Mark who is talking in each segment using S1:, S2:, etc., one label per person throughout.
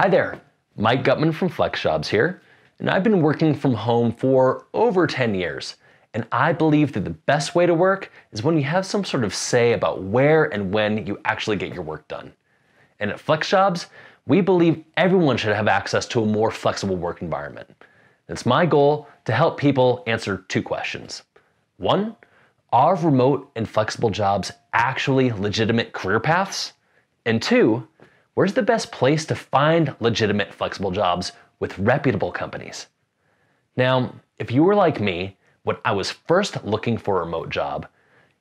S1: Hi there, Mike Gutman from FlexJobs here, and I've been working from home for over 10 years. And I believe that the best way to work is when you have some sort of say about where and when you actually get your work done. And at FlexJobs, we believe everyone should have access to a more flexible work environment. It's my goal to help people answer two questions. One, are remote and flexible jobs actually legitimate career paths? And two, where's the best place to find legitimate flexible jobs with reputable companies? Now, if you were like me, when I was first looking for a remote job,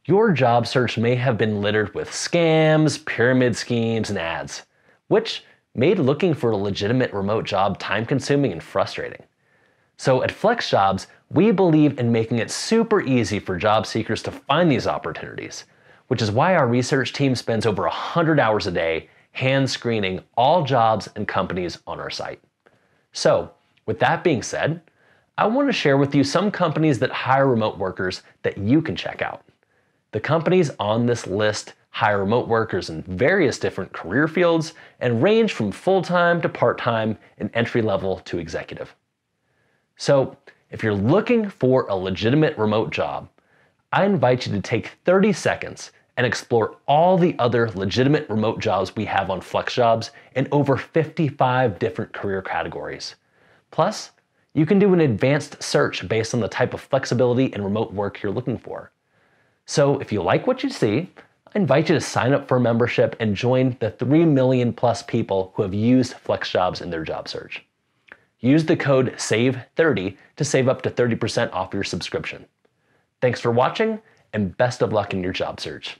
S1: your job search may have been littered with scams, pyramid schemes, and ads, which made looking for a legitimate remote job time-consuming and frustrating. So at FlexJobs, we believe in making it super easy for job seekers to find these opportunities, which is why our research team spends over 100 hours a day hand screening all jobs and companies on our site. So, with that being said, I want to share with you some companies that hire remote workers that you can check out. The companies on this list hire remote workers in various different career fields and range from full-time to part-time and entry-level to executive. So, if you're looking for a legitimate remote job, I invite you to take 30 seconds and explore all the other legitimate remote jobs we have on FlexJobs in over 55 different career categories. Plus, you can do an advanced search based on the type of flexibility and remote work you're looking for. So if you like what you see, I invite you to sign up for a membership and join the 3 million plus people who have used FlexJobs in their job search. Use the code SAVE30 to save up to 30% off your subscription. Thanks for watching, and best of luck in your job search.